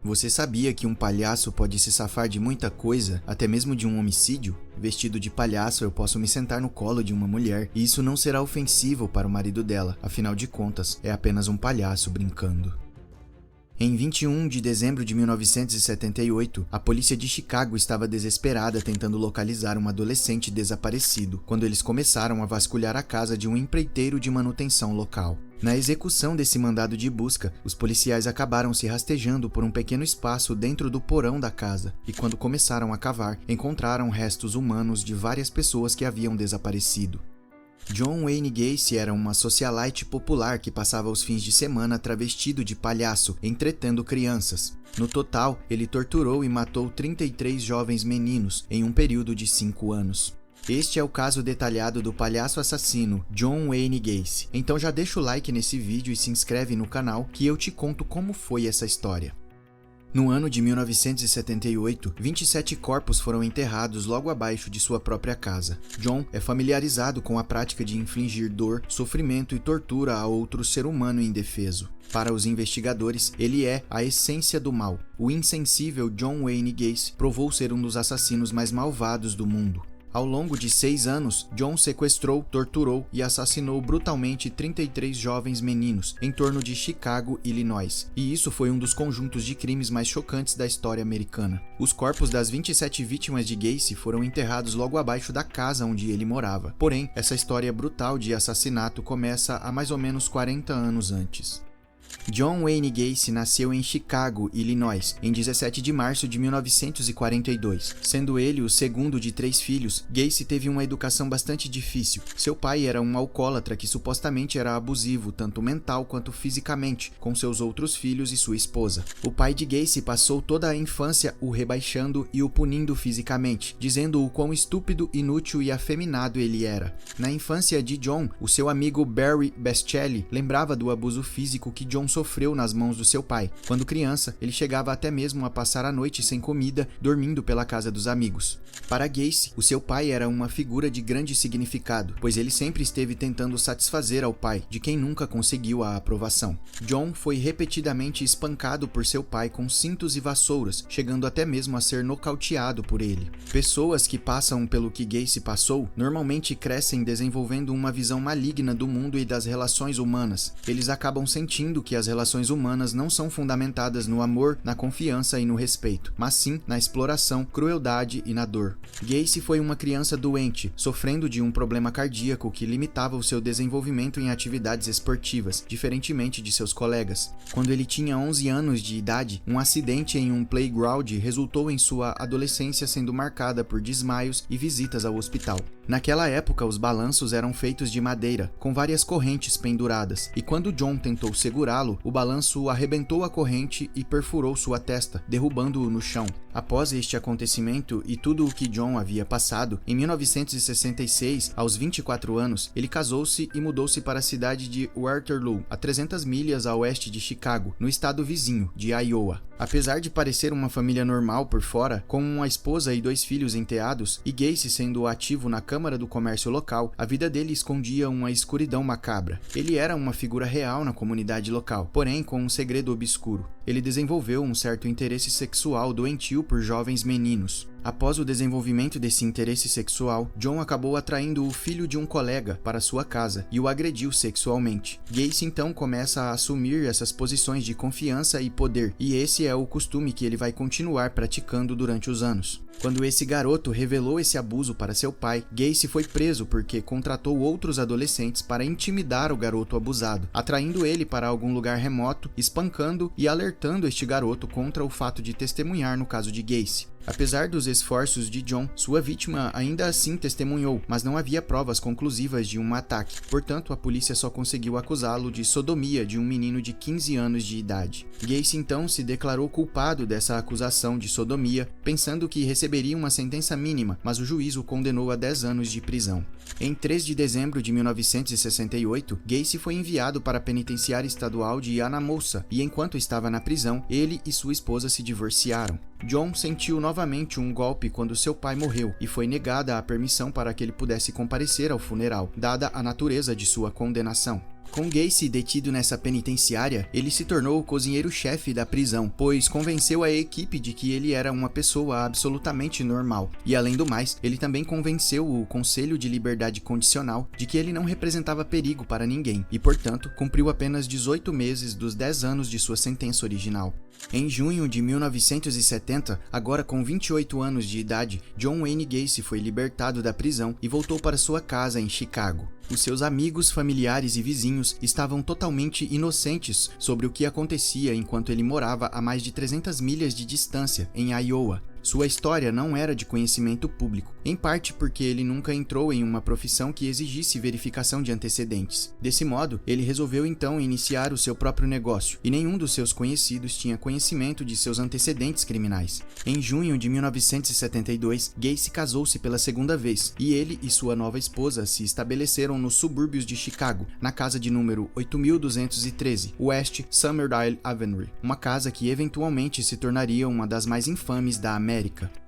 Você sabia que um palhaço pode se safar de muita coisa, até mesmo de um homicídio? Vestido de palhaço, eu posso me sentar no colo de uma mulher e isso não será ofensivo para o marido dela, afinal de contas, é apenas um palhaço brincando. Em 21 de dezembro de 1978, a polícia de Chicago estava desesperada tentando localizar um adolescente desaparecido, quando eles começaram a vasculhar a casa de um empreiteiro de manutenção local. Na execução desse mandado de busca, os policiais acabaram se rastejando por um pequeno espaço dentro do porão da casa, e quando começaram a cavar, encontraram restos humanos de várias pessoas que haviam desaparecido. John Wayne Gacy era uma socialite popular que passava os fins de semana travestido de palhaço, entretendo crianças. No total, ele torturou e matou 33 jovens meninos em um período de 5 anos. Este é o caso detalhado do palhaço assassino John Wayne Gacy. Então já deixa o like nesse vídeo e se inscreve no canal que eu te conto como foi essa história. No ano de 1978, 27 corpos foram enterrados logo abaixo de sua própria casa. John é familiarizado com a prática de infligir dor, sofrimento e tortura a outro ser humano indefeso. Para os investigadores, ele é a essência do mal. O insensível John Wayne Gacy provou ser um dos assassinos mais malvados do mundo. Ao longo de 6 anos, John sequestrou, torturou e assassinou brutalmente 33 jovens meninos em torno de Chicago, Illinois. E isso foi um dos conjuntos de crimes mais chocantes da história americana. Os corpos das 27 vítimas de Gacy foram enterrados logo abaixo da casa onde ele morava. Porém, essa história brutal de assassinato começa há mais ou menos 40 anos antes. John Wayne Gacy nasceu em Chicago, Illinois, em 17 de março de 1942. Sendo ele o segundo de 3 filhos, Gacy teve uma educação bastante difícil. Seu pai era um alcoólatra que supostamente era abusivo, tanto mental quanto fisicamente, com seus outros filhos e sua esposa. O pai de Gacy passou toda a infância o rebaixando e o punindo fisicamente, dizendo o quão estúpido, inútil e afeminado ele era. Na infância de John, o seu amigo Barry Bastelli lembrava do abuso físico que John sofreu nas mãos do seu pai. Quando criança, ele chegava até mesmo a passar a noite sem comida, dormindo pela casa dos amigos. Para Gacy, o seu pai era uma figura de grande significado, pois ele sempre esteve tentando satisfazer ao pai, de quem nunca conseguiu a aprovação. John foi repetidamente espancado por seu pai com cintos e vassouras, chegando até mesmo a ser nocauteado por ele. Pessoas que passam pelo que Gacy passou, normalmente crescem desenvolvendo uma visão maligna do mundo e das relações humanas. Eles acabam sentindo que as relações humanas não são fundamentadas no amor, na confiança e no respeito, mas sim na exploração, crueldade e na dor. Gacy foi uma criança doente, sofrendo de um problema cardíaco que limitava o seu desenvolvimento em atividades esportivas, diferentemente de seus colegas. Quando ele tinha 11 anos de idade, um acidente em um playground resultou em sua adolescência sendo marcada por desmaios e visitas ao hospital. Naquela época, os balanços eram feitos de madeira, com várias correntes penduradas, e quando John tentou segurá-lo, o balanço arrebentou a corrente e perfurou sua testa, derrubando-o no chão. Após este acontecimento e tudo o que John havia passado, em 1966, aos 24 anos, ele casou-se e mudou-se para a cidade de Waterloo, a 300 milhas a oeste de Chicago, no estado vizinho, de Iowa. Apesar de parecer uma família normal por fora, com uma esposa e 2 filhos enteados, e Gacy sendo ativo na Câmara do Comércio local, a vida dele escondia uma escuridão macabra. Ele era uma figura real na comunidade local, porém com um segredo obscuro. Ele desenvolveu um certo interesse sexual doentio por jovens meninos. Após o desenvolvimento desse interesse sexual, John acabou atraindo o filho de um colega para sua casa e o agrediu sexualmente. Gacy então começa a assumir essas posições de confiança e poder, e esse é o costume que ele vai continuar praticando durante os anos. Quando esse garoto revelou esse abuso para seu pai, Gacy foi preso porque contratou outros adolescentes para intimidar o garoto abusado, atraindo ele para algum lugar remoto, espancando e alertando este garoto contra o fato de testemunhar no caso de Gacy. Apesar dos esforços de John, sua vítima ainda assim testemunhou, mas não havia provas conclusivas de um ataque. Portanto, a polícia só conseguiu acusá-lo de sodomia de um menino de 15 anos de idade. Gacy então se declarou culpado dessa acusação de sodomia, pensando que receberia uma sentença mínima, mas o juiz o condenou a 10 anos de prisão. Em 3 de dezembro de 1968, Gacy foi enviado para a penitenciária estadual de Anamosa e enquanto estava na prisão, ele e sua esposa se divorciaram. John sentiu novamente um golpe quando seu pai morreu e foi negada a permissão para que ele pudesse comparecer ao funeral, dada a natureza de sua condenação. Com Gacy detido nessa penitenciária, ele se tornou o cozinheiro-chefe da prisão, pois convenceu a equipe de que ele era uma pessoa absolutamente normal. E além do mais, ele também convenceu o Conselho de Liberdade Condicional de que ele não representava perigo para ninguém e, portanto, cumpriu apenas 18 meses dos 10 anos de sua sentença original. Em junho de 1970, agora com 28 anos de idade, John Wayne Gacy foi libertado da prisão e voltou para sua casa em Chicago. Os seus amigos, familiares e vizinhos estavam totalmente inocentes sobre o que acontecia enquanto ele morava a mais de 300 milhas de distância, em Iowa. Sua história não era de conhecimento público, em parte porque ele nunca entrou em uma profissão que exigisse verificação de antecedentes. Desse modo, ele resolveu então iniciar o seu próprio negócio, e nenhum dos seus conhecidos tinha conhecimento de seus antecedentes criminais. Em junho de 1972, Gacy casou-se pela segunda vez, e ele e sua nova esposa se estabeleceram nos subúrbios de Chicago, na casa de número 8213, West Summerville Avenue, uma casa que eventualmente se tornaria uma das mais infames da América.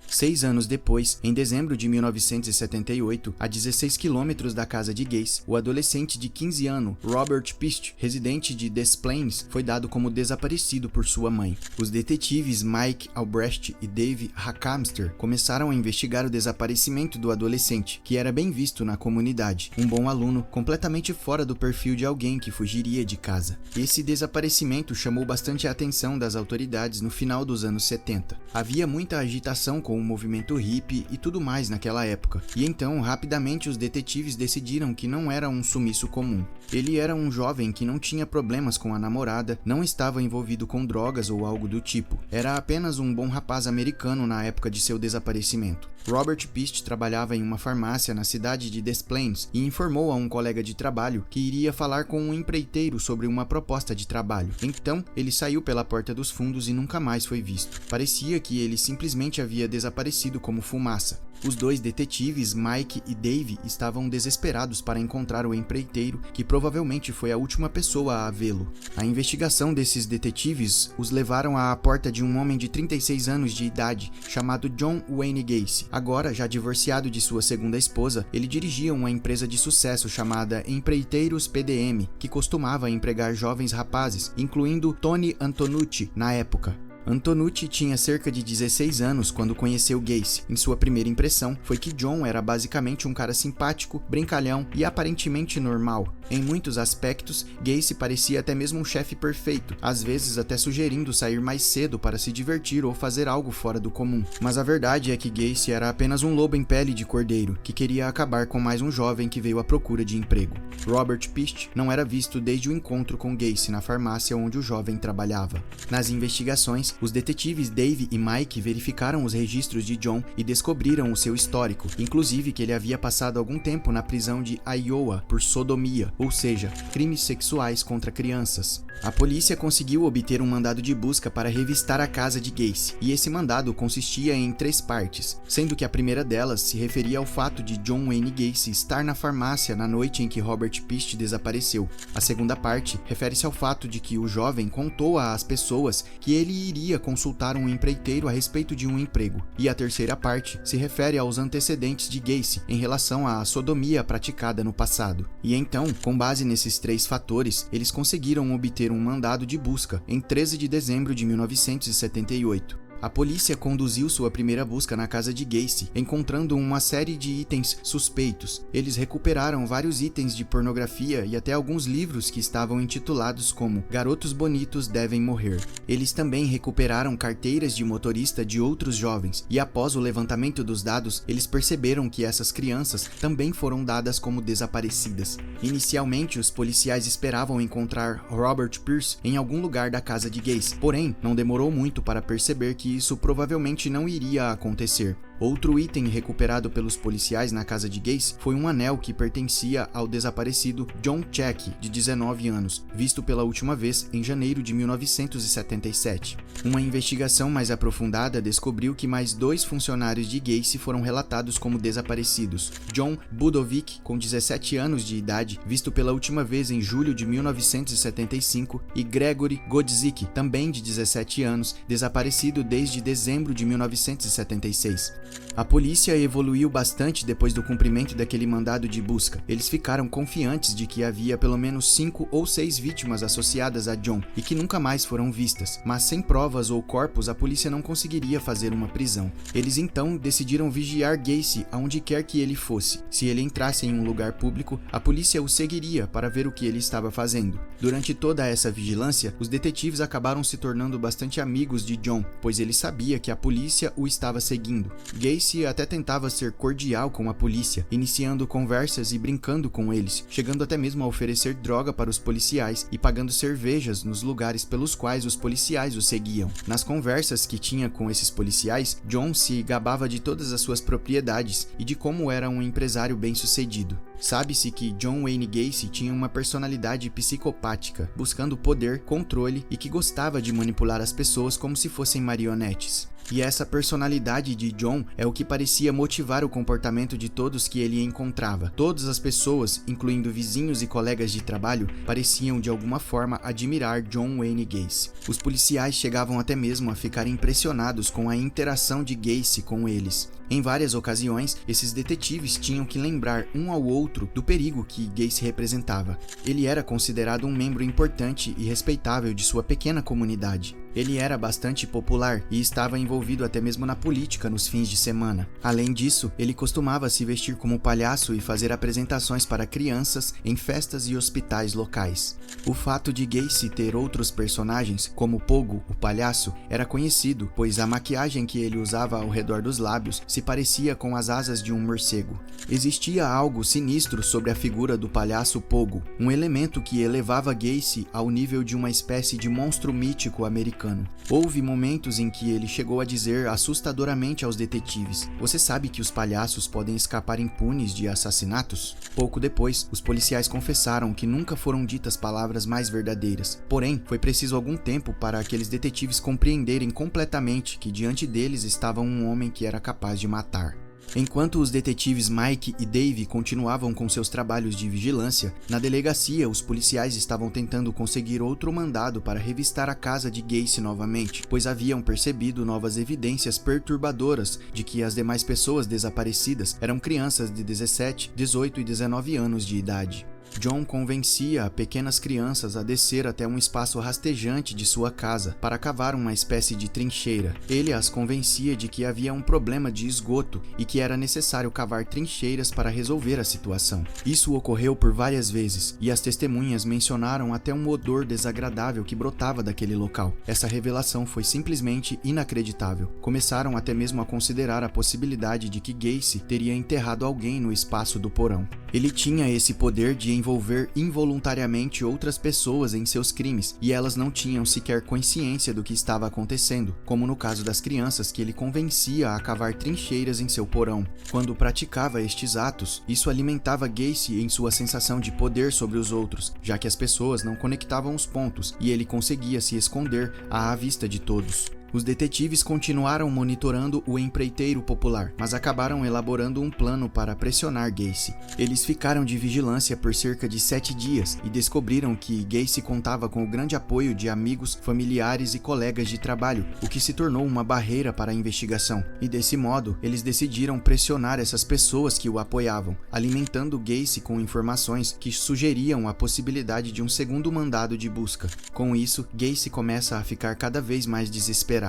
6 anos depois, em dezembro de 1978, a 16 quilômetros da casa de Gacy, o adolescente de 15 anos, Robert Pist, residente de Des Plaines, foi dado como desaparecido por sua mãe. Os detetives Mike Albrecht e Dave Hackamster começaram a investigar o desaparecimento do adolescente, que era bem visto na comunidade, um bom aluno, completamente fora do perfil de alguém que fugiria de casa. Esse desaparecimento chamou bastante a atenção das autoridades no final dos anos 70. Havia muita agitação com o movimento hippie e tudo mais naquela época, e então rapidamente os detetives decidiram que não era um sumiço comum. Ele era um jovem que não tinha problemas com a namorada, não estava envolvido com drogas ou algo do tipo, era apenas um bom rapaz americano na época de seu desaparecimento. Robert Pist trabalhava em uma farmácia na cidade de Des Plaines e informou a um colega de trabalho que iria falar com um empreiteiro sobre uma proposta de trabalho. Então, ele saiu pela porta dos fundos e nunca mais foi visto. Parecia que ele simplesmente havia desaparecido como fumaça. Os dois detetives, Mike e Dave, estavam desesperados para encontrar o empreiteiro, que provavelmente foi a última pessoa a vê-lo. A investigação desses detetives os levaram à porta de um homem de 36 anos de idade, chamado John Wayne Gacy. Agora, já divorciado de sua segunda esposa, ele dirigia uma empresa de sucesso chamada Empreiteiros PDM, que costumava empregar jovens rapazes, incluindo Tony Antonucci na época. Antonucci tinha cerca de 16 anos quando conheceu Gacy. Em sua primeira impressão, foi que John era basicamente um cara simpático, brincalhão e aparentemente normal. Em muitos aspectos, Gacy parecia até mesmo um chefe perfeito, às vezes até sugerindo sair mais cedo para se divertir ou fazer algo fora do comum. Mas a verdade é que Gacy era apenas um lobo em pele de cordeiro, que queria acabar com mais um jovem que veio à procura de emprego. Robert Pist não era visto desde o encontro com Gacy na farmácia onde o jovem trabalhava. Nas investigações, os detetives Dave e Mike verificaram os registros de John e descobriram o seu histórico, inclusive que ele havia passado algum tempo na prisão de Iowa por sodomia, ou seja, crimes sexuais contra crianças. A polícia conseguiu obter um mandado de busca para revistar a casa de Gacy, e esse mandado consistia em 3 partes, sendo que a primeira delas se referia ao fato de John Wayne Gacy estar na farmácia na noite em que Robert Pist desapareceu. A segunda parte refere-se ao fato de que o jovem contou às pessoas que ele iria consultar um empreiteiro a respeito de um emprego, e a terceira parte se refere aos antecedentes de Gacy em relação à sodomia praticada no passado. E então, com base nesses 3 fatores, eles conseguiram obter um mandado de busca em 13 de dezembro de 1978. A polícia conduziu sua primeira busca na casa de Gacy, encontrando uma série de itens suspeitos. Eles recuperaram vários itens de pornografia e até alguns livros que estavam intitulados como Garotos Bonitos Devem Morrer. Eles também recuperaram carteiras de motorista de outros jovens, e após o levantamento dos dados, eles perceberam que essas crianças também foram dadas como desaparecidas. Inicialmente, os policiais esperavam encontrar Robert Pierce em algum lugar da casa de Gacy, porém, não demorou muito para perceber que isso provavelmente não iria acontecer. Outro item recuperado pelos policiais na casa de Gacy foi um anel que pertencia ao desaparecido John Check, de 19 anos, visto pela última vez em janeiro de 1977. Uma investigação mais aprofundada descobriu que mais 2 funcionários de Gacy foram relatados como desaparecidos. John Budovic, com 17 anos de idade, visto pela última vez em julho de 1975, e Gregory Godzik, também de 17 anos, desaparecido desde dezembro de 1976. A polícia evoluiu bastante depois do cumprimento daquele mandado de busca. Eles ficaram confiantes de que havia pelo menos 5 ou 6 vítimas associadas a John e que nunca mais foram vistas, mas sem provas ou corpos a polícia não conseguiria fazer uma prisão. Eles então decidiram vigiar Gacy aonde quer que ele fosse. Se ele entrasse em um lugar público, a polícia o seguiria para ver o que ele estava fazendo. Durante toda essa vigilância, os detetives acabaram se tornando bastante amigos de John, pois ele sabia que a polícia o estava seguindo. Gacy até tentava ser cordial com a polícia, iniciando conversas e brincando com eles, chegando até mesmo a oferecer droga para os policiais e pagando cervejas nos lugares pelos quais os policiais o seguiam. Nas conversas que tinha com esses policiais, John se gabava de todas as suas propriedades e de como era um empresário bem-sucedido. Sabe-se que John Wayne Gacy tinha uma personalidade psicopática, buscando poder, controle e que gostava de manipular as pessoas como se fossem marionetes. E essa personalidade de John é o que parecia motivar o comportamento de todos que ele encontrava. Todas as pessoas, incluindo vizinhos e colegas de trabalho, pareciam de alguma forma admirar John Wayne Gacy. Os policiais chegavam até mesmo a ficar impressionados com a interação de Gacy com eles. Em várias ocasiões, esses detetives tinham que lembrar um ao outro do perigo que Gacy representava. Ele era considerado um membro importante e respeitável de sua pequena comunidade. Ele era bastante popular e estava envolvido até mesmo na política nos fins de semana. Além disso, ele costumava se vestir como palhaço e fazer apresentações para crianças em festas e hospitais locais. O fato de Gacy ter outros personagens, como Pogo, o palhaço, era conhecido, pois a maquiagem que ele usava ao redor dos lábios se parecia com as asas de um morcego. Existia algo sinistro sobre a figura do palhaço Pogo, um elemento que elevava Gacy ao nível de uma espécie de monstro mítico americano. Houve momentos em que ele chegou a dizer assustadoramente aos detetives: "Você sabe que os palhaços podem escapar impunes de assassinatos?" Pouco depois, os policiais confessaram que nunca foram ditas palavras mais verdadeiras. Porém, foi preciso algum tempo para aqueles detetives compreenderem completamente que diante deles estava um homem que era capaz de matar. Enquanto os detetives Mike e Dave continuavam com seus trabalhos de vigilância, na delegacia os policiais estavam tentando conseguir outro mandado para revistar a casa de Gacy novamente, pois haviam percebido novas evidências perturbadoras de que as demais pessoas desaparecidas eram crianças de 17, 18 e 19 anos de idade. John convencia pequenas crianças a descer até um espaço rastejante de sua casa para cavar uma espécie de trincheira. Ele as convencia de que havia um problema de esgoto e que era necessário cavar trincheiras para resolver a situação. Isso ocorreu por várias vezes e as testemunhas mencionaram até um odor desagradável que brotava daquele local. Essa revelação foi simplesmente inacreditável. Começaram até mesmo a considerar a possibilidade de que Gacy teria enterrado alguém no espaço do porão. Ele tinha esse poder de envolver involuntariamente outras pessoas em seus crimes, e elas não tinham sequer consciência do que estava acontecendo, como no caso das crianças que ele convencia a cavar trincheiras em seu porão. Quando praticava estes atos, isso alimentava Gacy em sua sensação de poder sobre os outros, já que as pessoas não conectavam os pontos, e ele conseguia se esconder à vista de todos. Os detetives continuaram monitorando o empreiteiro popular, mas acabaram elaborando um plano para pressionar Gacy. Eles ficaram de vigilância por cerca de 7 dias e descobriram que Gacy contava com o grande apoio de amigos, familiares e colegas de trabalho, o que se tornou uma barreira para a investigação. E desse modo, eles decidiram pressionar essas pessoas que o apoiavam, alimentando Gacy com informações que sugeriam a possibilidade de um segundo mandado de busca. Com isso, Gacy começa a ficar cada vez mais desesperado.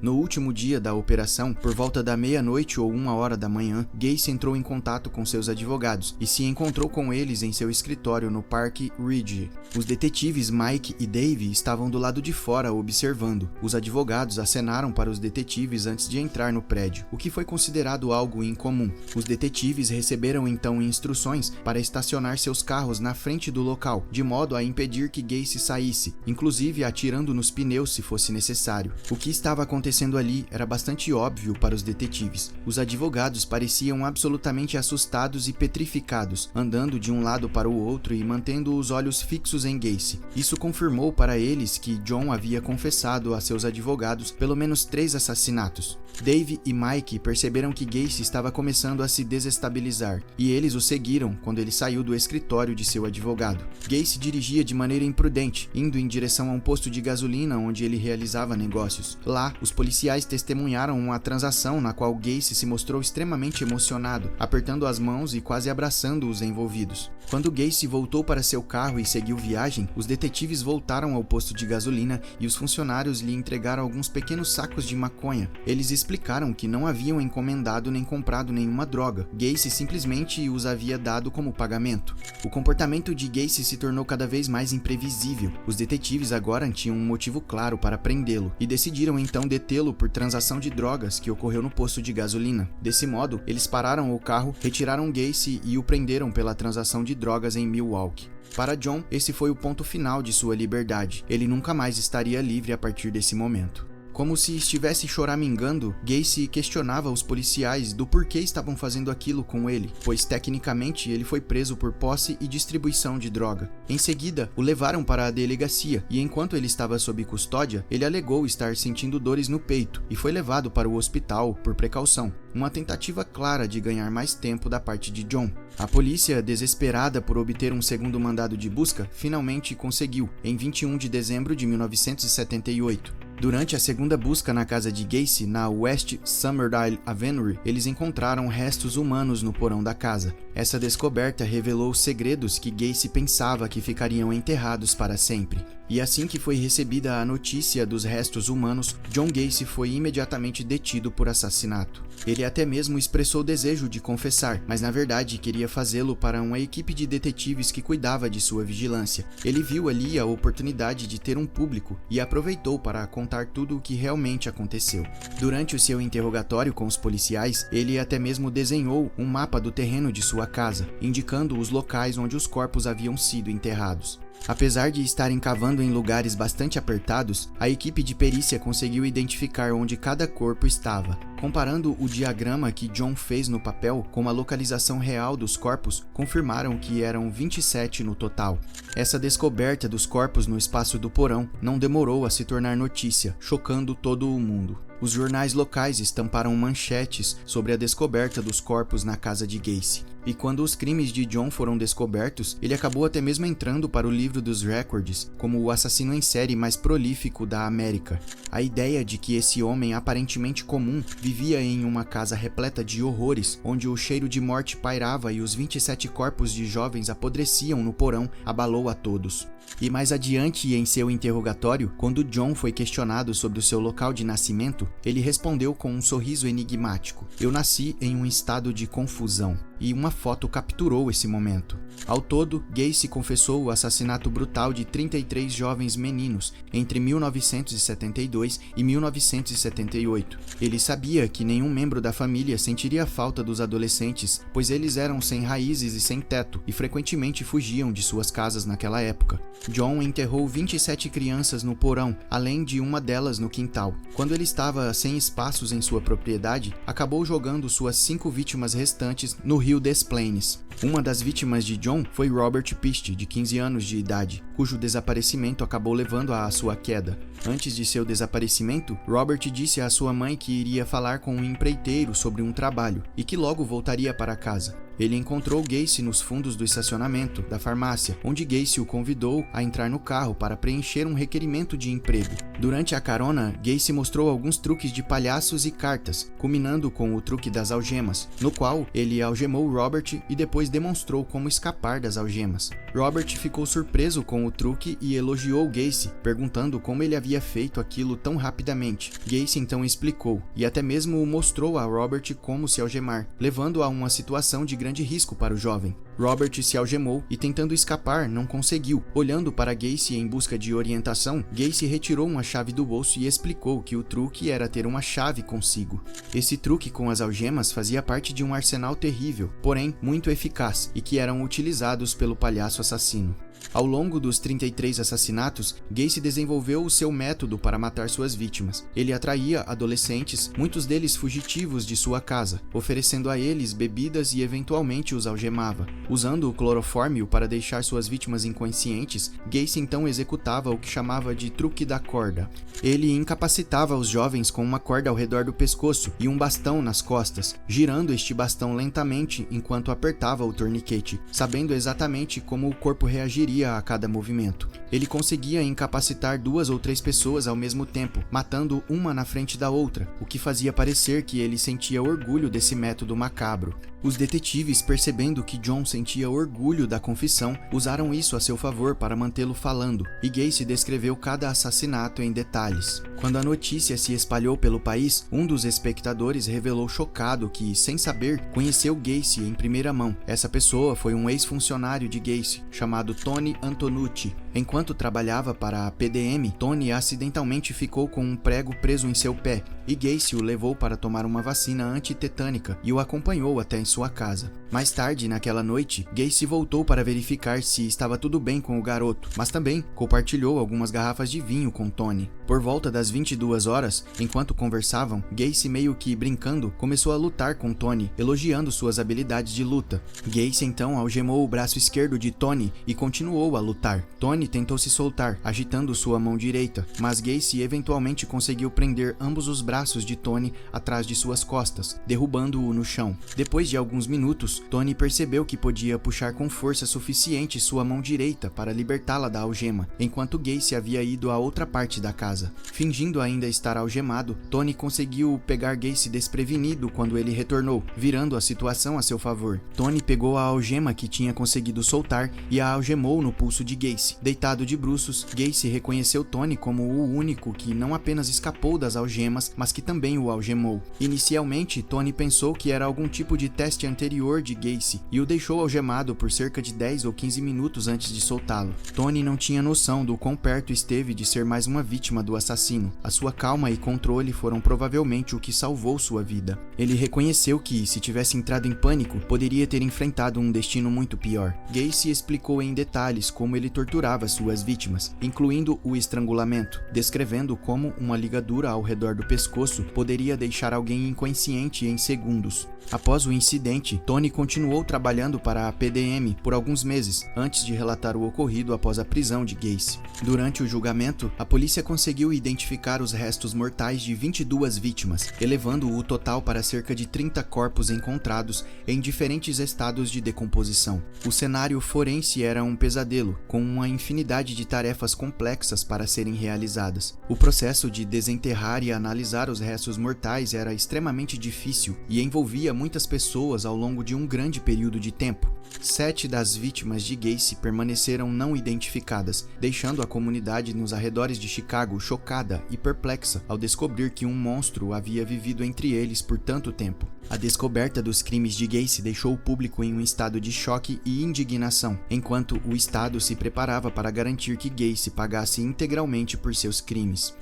No último dia da operação, por volta da meia-noite ou 1h da manhã, Gacy entrou em contato com seus advogados e se encontrou com eles em seu escritório no Parque Ridge. Os detetives Mike e Dave estavam do lado de fora observando. Os advogados acenaram para os detetives antes de entrar no prédio, o que foi considerado algo incomum. Os detetives receberam então instruções para estacionar seus carros na frente do local, de modo a impedir que Gacy saísse, inclusive atirando nos pneus se fosse necessário. O que estava acontecendo ali era bastante óbvio para os detetives. Os advogados pareciam absolutamente assustados e petrificados, andando de um lado para o outro e mantendo os olhos fixos em Gacy. Isso confirmou para eles que John havia confessado a seus advogados pelo menos 3 assassinatos. Dave e Mike perceberam que Gacy estava começando a se desestabilizar, e eles o seguiram quando ele saiu do escritório de seu advogado. Gacy dirigia de maneira imprudente, indo em direção a um posto de gasolina onde ele realizava negócios. Lá, os policiais testemunharam uma transação na qual Gacy se mostrou extremamente emocionado, apertando as mãos e quase abraçando os envolvidos. Quando Gacy voltou para seu carro e seguiu viagem, os detetives voltaram ao posto de gasolina e os funcionários lhe entregaram alguns pequenos sacos de maconha. Eles explicaram que não haviam encomendado nem comprado nenhuma droga. Gacy simplesmente os havia dado como pagamento. O comportamento de Gacy se tornou cada vez mais imprevisível. Os detetives agora tinham um motivo claro para prendê-lo e decidiram então detê-lo por transação de drogas que ocorreu no posto de gasolina. Desse modo, eles pararam o carro, retiraram Gacy e o prenderam pela transação de drogas em Milwaukee. Para John, esse foi o ponto final de sua liberdade. Ele nunca mais estaria livre a partir desse momento. Como se estivesse choramingando, Gacy questionava os policiais do porquê estavam fazendo aquilo com ele, pois tecnicamente ele foi preso por posse e distribuição de droga. Em seguida, o levaram para a delegacia e enquanto ele estava sob custódia, ele alegou estar sentindo dores no peito e foi levado para o hospital por precaução, uma tentativa clara de ganhar mais tempo da parte de John. A polícia, desesperada por obter um segundo mandado de busca, finalmente conseguiu, em 21 de dezembro de 1978. Durante a segunda busca na casa de Gacy, na West Summerdale Avenue, eles encontraram restos humanos no porão da casa. Essa descoberta revelou segredos que Gacy pensava que ficariam enterrados para sempre. E assim que foi recebida a notícia dos restos humanos, John Gacy foi imediatamente detido por assassinato. Ele até mesmo expressou o desejo de confessar, mas na verdade queria fazê-lo para uma equipe de detetives que cuidava de sua vigilância. Ele viu ali a oportunidade de ter um público e aproveitou para contar tudo o que realmente aconteceu. Durante o seu interrogatório com os policiais, ele até mesmo desenhou um mapa do terreno de sua casa, indicando os locais onde os corpos haviam sido enterrados. Apesar de estarem cavando em lugares bastante apertados, a equipe de perícia conseguiu identificar onde cada corpo estava. Comparando o diagrama que John fez no papel com a localização real dos corpos, confirmaram que eram 27 no total. Essa descoberta dos corpos no espaço do porão não demorou a se tornar notícia, chocando todo o mundo. Os jornais locais estamparam manchetes sobre a descoberta dos corpos na casa de Gacy. E quando os crimes de John foram descobertos, ele acabou até mesmo entrando para o livro dos recordes como o assassino em série mais prolífico da América. A ideia de que esse homem aparentemente comum vivia em uma casa repleta de horrores, onde o cheiro de morte pairava e os 27 corpos de jovens apodreciam no porão, abalou a todos. E mais adiante em seu interrogatório, quando John foi questionado sobre o seu local de nascimento, ele respondeu com um sorriso enigmático: "Eu nasci em um estado de confusão." E uma foto capturou esse momento. Ao todo, Gacy confessou o assassinato brutal de 33 jovens meninos entre 1972 e 1978. Ele sabia que nenhum membro da família sentiria falta dos adolescentes, pois eles eram sem raízes e sem teto e frequentemente fugiam de suas casas naquela época. John enterrou 27 crianças no porão, além de uma delas no quintal. Quando ele estava sem espaços em sua propriedade, acabou jogando suas 5 vítimas restantes no rio Des Plaines. Uma das vítimas de John foi Robert Piste, de 15 anos de idade, cujo desaparecimento acabou levando à sua queda. Antes de seu desaparecimento, Robert disse à sua mãe que iria falar com um empreiteiro sobre um trabalho e que logo voltaria para casa. Ele encontrou Gacy nos fundos do estacionamento da farmácia, onde Gacy o convidou a entrar no carro para preencher um requerimento de emprego. Durante a carona, Gacy mostrou alguns truques de palhaços e cartas, culminando com o truque das algemas, no qual ele algemou Robert e depois demonstrou como escapar das algemas. Robert ficou surpreso com o truque e elogiou Gacy, perguntando como ele havia feito aquilo tão rapidamente. Gacy então explicou, e até mesmo mostrou a Robert como se algemar, levando a uma situação de grande risco para o jovem. Robert se algemou e, tentando escapar, não conseguiu. Olhando para Gacy em busca de orientação, Gacy retirou uma chave do bolso e explicou que o truque era ter uma chave consigo. Esse truque com as algemas fazia parte de um arsenal terrível, porém muito eficaz, e que eram utilizados pelo palhaço assassino. Ao longo dos 33 assassinatos, Gacy desenvolveu o seu método para matar suas vítimas. Ele atraía adolescentes, muitos deles fugitivos de sua casa, oferecendo a eles bebidas e eventualmente os algemava. Usando o clorofórmio para deixar suas vítimas inconscientes, Gacy então executava o que chamava de truque da corda. Ele incapacitava os jovens com uma corda ao redor do pescoço e um bastão nas costas, girando este bastão lentamente enquanto apertava o torniquete, sabendo exatamente como o corpo reagiria a cada movimento. Ele conseguia incapacitar 2 ou 3 pessoas ao mesmo tempo, matando uma na frente da outra, o que fazia parecer que ele sentia orgulho desse método macabro. Os detetives, percebendo que John sentia orgulho da confissão, usaram isso a seu favor para mantê-lo falando, e Gacy descreveu cada assassinato em detalhes. Quando a notícia se espalhou pelo país, um dos espectadores revelou chocado que, sem saber, conheceu Gacy em primeira mão. Essa pessoa foi um ex-funcionário de Gacy, chamado Tony Antonucci. Enquanto trabalhava para a PDM, Tony acidentalmente ficou com um prego preso em seu pé, e Gacy o levou para tomar uma vacina antitetânica e o acompanhou até em sua casa. Mais tarde, naquela noite, Gacy voltou para verificar se estava tudo bem com o garoto, mas também compartilhou algumas garrafas de vinho com Tony. Por volta das 22 horas, enquanto conversavam, Gacy, meio que brincando, começou a lutar com Tony, elogiando suas habilidades de luta. Gacy então algemou o braço esquerdo de Tony e continuou a lutar. Tony tentou se soltar, agitando sua mão direita, mas Gacy eventualmente conseguiu prender ambos os braços de Tony atrás de suas costas, derrubando-o no chão. Depois de alguns minutos, Tony percebeu que podia puxar com força suficiente sua mão direita para libertá-la da algema, enquanto Gacy havia ido a outra parte da casa. Fingindo ainda estar algemado, Tony conseguiu pegar Gacy desprevenido quando ele retornou, virando a situação a seu favor. Tony pegou a algema que tinha conseguido soltar e a algemou no pulso de Gacy. Deitado de bruços, Gacy reconheceu Tony como o único que não apenas escapou das algemas, mas que também o algemou. Inicialmente, Tony pensou que era algum tipo de teste anterior de Gacy e o deixou algemado por cerca de 10 ou 15 minutos antes de soltá-lo. Tony não tinha noção do quão perto esteve de ser mais uma vítima do assassino. A sua calma e controle foram provavelmente o que salvou sua vida. Ele reconheceu que, se tivesse entrado em pânico, poderia ter enfrentado um destino muito pior. Gacy explicou em detalhes como ele torturava suas vítimas, incluindo o estrangulamento, descrevendo como uma ligadura ao redor do pescoço poderia deixar alguém inconsciente em segundos. Após o incidente, Tony continuou trabalhando para a PDM por alguns meses, antes de relatar o ocorrido após a prisão de Gacy. Durante o julgamento, a polícia conseguiu identificar os restos mortais de 22 vítimas, elevando o total para cerca de 30 corpos encontrados em diferentes estados de decomposição. O cenário forense era um pesadelo, com uma infinidade de tarefas complexas para serem realizadas. O processo de desenterrar e analisar os restos mortais era extremamente difícil e envolvia muitas pessoas ao longo de um grande período de tempo. 7 das vítimas de Gacy permaneceram não identificadas, deixando a comunidade nos arredores de Chicago chocada e perplexa ao descobrir que um monstro havia vivido entre eles por tanto tempo. A descoberta dos crimes de Gacy deixou o público em um estado de choque e indignação, enquanto o Estado se preparava para garantir que Gacy pagasse integralmente por seus crimes.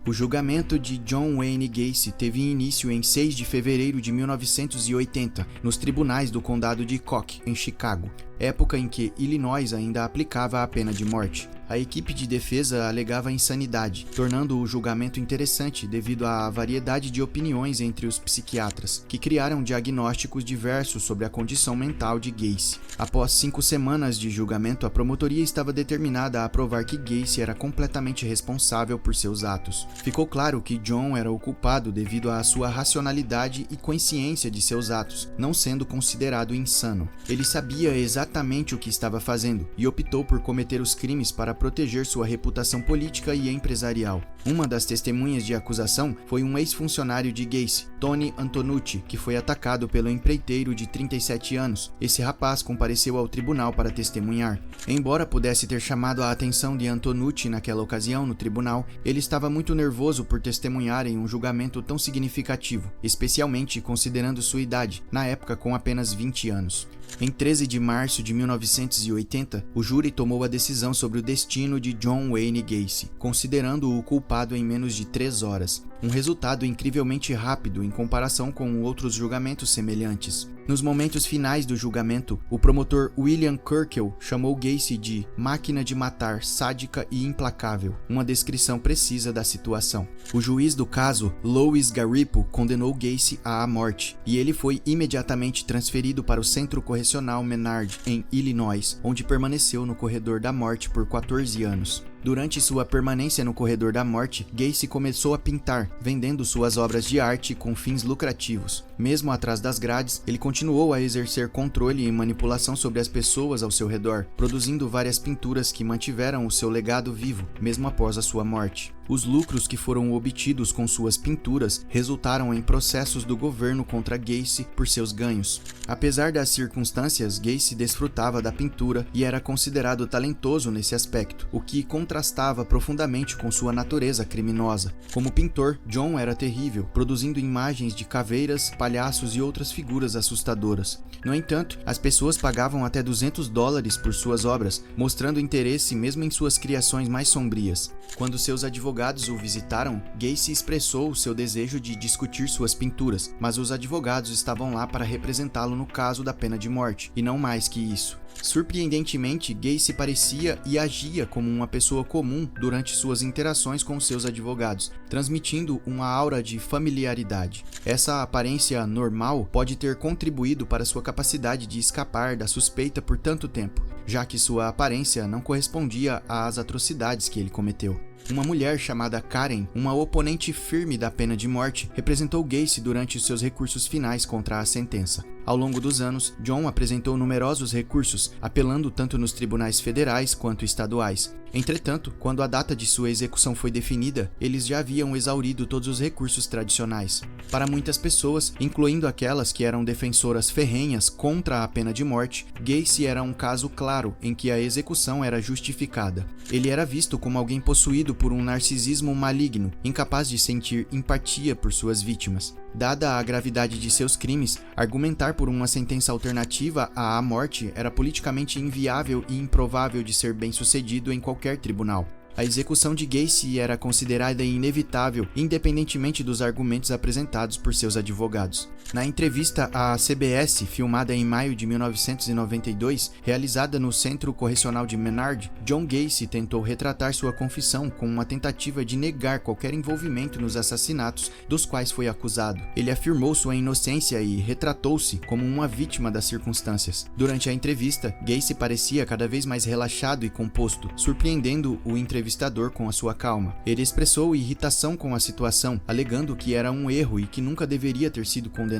O julgamento de John Wayne Gacy teve início em 6 de fevereiro de 1980, nos tribunais do condado de Cook, em Chicago, época em que Illinois ainda aplicava a pena de morte. A equipe de defesa alegava insanidade, tornando o julgamento interessante devido à variedade de opiniões entre os psiquiatras, que criaram diagnósticos diversos sobre a condição mental de Gacy. Após 5 semanas de julgamento, a promotoria estava determinada a provar que Gacy era completamente responsável por seus atos. Ficou claro que John era o culpado devido à sua racionalidade e consciência de seus atos, não sendo considerado insano. Ele sabia exatamente o que estava fazendo e optou por cometer os crimes para proteger sua reputação política e empresarial. Uma das testemunhas de acusação foi um ex-funcionário de Gacy, Tony Antonucci, que foi atacado pelo empreiteiro de 37 anos. Esse rapaz compareceu ao tribunal para testemunhar. Embora pudesse ter chamado a atenção de Antonucci naquela ocasião no tribunal, ele estava muito nervoso por testemunhar em um julgamento tão significativo, especialmente considerando sua idade, na época com apenas 20 anos. Em 13 de março de 1980, o júri tomou a decisão sobre o destino de John Wayne Gacy, considerando-o culpado em menos de 3 horas, um resultado incrivelmente rápido em comparação com outros julgamentos semelhantes. Nos momentos finais do julgamento, o promotor William Kirkell chamou Gacy de máquina de matar, sádica e implacável, uma descrição precisa da situação. O juiz do caso, Louis Garripo, condenou Gacy à morte, e ele foi imediatamente transferido para o Centro Correcional Menard, em Illinois, onde permaneceu no corredor da morte por 14 anos. Durante sua permanência no corredor da morte, Gacy começou a pintar, vendendo suas obras de arte com fins lucrativos. Mesmo atrás das grades, ele continuou a exercer controle e manipulação sobre as pessoas ao seu redor, produzindo várias pinturas que mantiveram o seu legado vivo, mesmo após a sua morte. Os lucros que foram obtidos com suas pinturas resultaram em processos do governo contra Gacy por seus ganhos. Apesar das circunstâncias, Gacy desfrutava da pintura e era considerado talentoso nesse aspecto, o que contrastava profundamente com sua natureza criminosa. Como pintor, John era terrível, produzindo imagens de caveiras, palhaços e outras figuras assustadoras. No entanto, as pessoas pagavam até $200 por suas obras, mostrando interesse mesmo em suas criações mais sombrias. Quando seus advogados o visitaram, Gacy expressou o seu desejo de discutir suas pinturas, mas os advogados estavam lá para representá-lo no caso da pena de morte, e não mais que isso. Surpreendentemente, Gacy parecia e agia como uma pessoa comum durante suas interações com seus advogados, transmitindo uma aura de familiaridade. Essa aparência normal pode ter contribuído para sua capacidade de escapar da suspeita por tanto tempo, já que sua aparência não correspondia às atrocidades que ele cometeu. Uma mulher chamada Karen, uma oponente firme da pena de morte, representou Gacy durante os seus recursos finais contra a sentença. Ao longo dos anos, John apresentou numerosos recursos, apelando tanto nos tribunais federais quanto estaduais. Entretanto, quando a data de sua execução foi definida, eles já haviam exaurido todos os recursos tradicionais. Para muitas pessoas, incluindo aquelas que eram defensoras ferrenhas contra a pena de morte, Gacy era um caso claro em que a execução era justificada. Ele era visto como alguém possuído por um narcisismo maligno, incapaz de sentir empatia por suas vítimas. Dada a gravidade de seus crimes, argumentar por uma sentença alternativa à morte era politicamente inviável e improvável de ser bem-sucedido em qualquer tribunal. A execução de Gacy era considerada inevitável, independentemente dos argumentos apresentados por seus advogados. Na entrevista à CBS, filmada em maio de 1992, realizada no Centro Correcional de Menard, John Gacy tentou retratar sua confissão com uma tentativa de negar qualquer envolvimento nos assassinatos dos quais foi acusado. Ele afirmou sua inocência e retratou-se como uma vítima das circunstâncias. Durante a entrevista, Gacy parecia cada vez mais relaxado e composto, surpreendendo o entrevistador com a sua calma. Ele expressou irritação com a situação, alegando que era um erro e que nunca deveria ter sido condenado.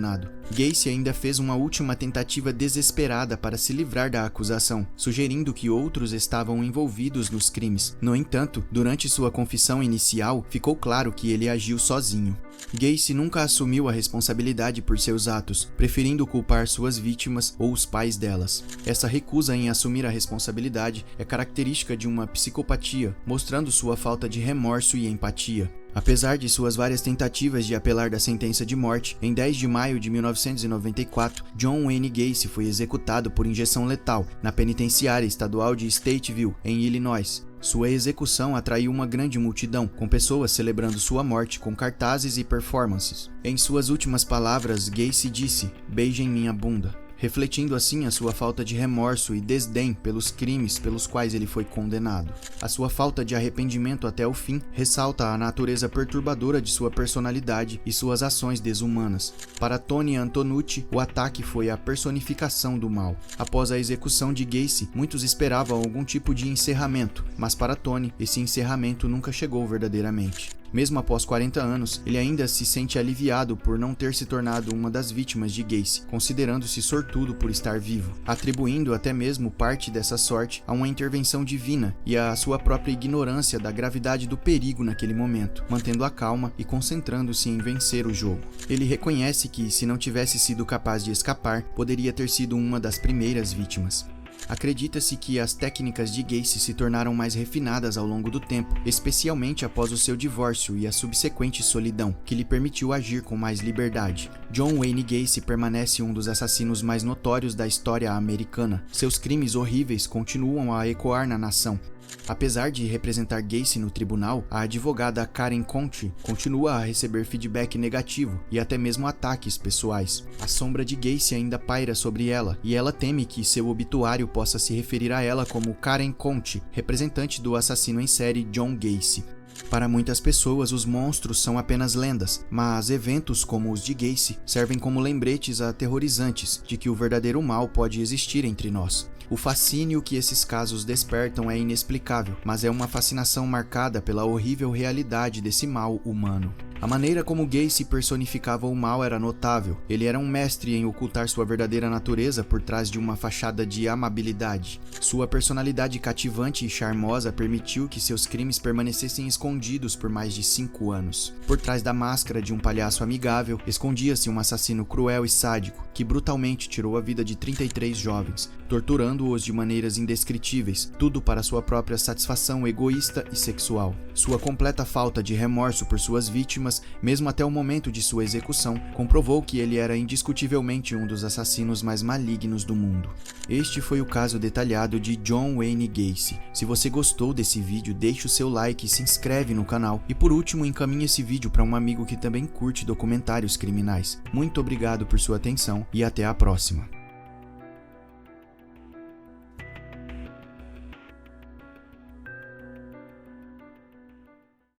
Gacy ainda fez uma última tentativa desesperada para se livrar da acusação, sugerindo que outros estavam envolvidos nos crimes. No entanto, durante sua confissão inicial, ficou claro que ele agiu sozinho. Gacy nunca assumiu a responsabilidade por seus atos, preferindo culpar suas vítimas ou os pais delas. Essa recusa em assumir a responsabilidade é característica de uma psicopatia, mostrando sua falta de remorso e empatia. Apesar de suas várias tentativas de apelar da sentença de morte, em 10 de maio de 1994, John Wayne Gacy foi executado por injeção letal na penitenciária estadual de Stateville, em Illinois. Sua execução atraiu uma grande multidão, com pessoas celebrando sua morte com cartazes e performances. Em suas últimas palavras, Gacy disse: "Beijem minha bunda", refletindo assim a sua falta de remorso e desdém pelos crimes pelos quais ele foi condenado. A sua falta de arrependimento até o fim ressalta a natureza perturbadora de sua personalidade e suas ações desumanas. Para Tony Antonucci, o ataque foi a personificação do mal. Após a execução de Gacy, muitos esperavam algum tipo de encerramento, mas para Tony, esse encerramento nunca chegou verdadeiramente. Mesmo após 40 anos, ele ainda se sente aliviado por não ter se tornado uma das vítimas de Gacy, considerando-se sortudo por estar vivo, atribuindo até mesmo parte dessa sorte a uma intervenção divina e à sua própria ignorância da gravidade do perigo naquele momento, mantendo a calma e concentrando-se em vencer o jogo. Ele reconhece que, se não tivesse sido capaz de escapar, poderia ter sido uma das primeiras vítimas. Acredita-se que as técnicas de Gacy se tornaram mais refinadas ao longo do tempo, especialmente após o seu divórcio e a subsequente solidão, que lhe permitiu agir com mais liberdade. John Wayne Gacy permanece um dos assassinos mais notórios da história americana. Seus crimes horríveis continuam a ecoar na nação. Apesar de representar Gacy no tribunal, a advogada Karen Conti continua a receber feedback negativo e até mesmo ataques pessoais. A sombra de Gacy ainda paira sobre ela, e ela teme que seu obituário possa se referir a ela como Karen Conti, representante do assassino em série John Gacy. Para muitas pessoas, os monstros são apenas lendas, mas eventos como os de Gacy servem como lembretes aterrorizantes de que o verdadeiro mal pode existir entre nós. O fascínio que esses casos despertam é inexplicável, mas é uma fascinação marcada pela horrível realidade desse mal humano. A maneira como Gacy personificava o mal era notável. Ele era um mestre em ocultar sua verdadeira natureza por trás de uma fachada de amabilidade. Sua personalidade cativante e charmosa permitiu que seus crimes permanecessem escondidos por mais de 5 anos. Por trás da máscara de um palhaço amigável, escondia-se um assassino cruel e sádico, que brutalmente tirou a vida de 33 jovens, torturando-os de maneiras indescritíveis, tudo para sua própria satisfação egoísta e sexual. Sua completa falta de remorso por suas vítimas, mesmo até o momento de sua execução, comprovou que ele era indiscutivelmente um dos assassinos mais malignos do mundo. Este foi o caso detalhado de John Wayne Gacy. Se você gostou desse vídeo, deixe o seu like e se inscreve no canal. E por último, encaminhe esse vídeo para um amigo que também curte documentários criminais. Muito obrigado por sua atenção e até a próxima.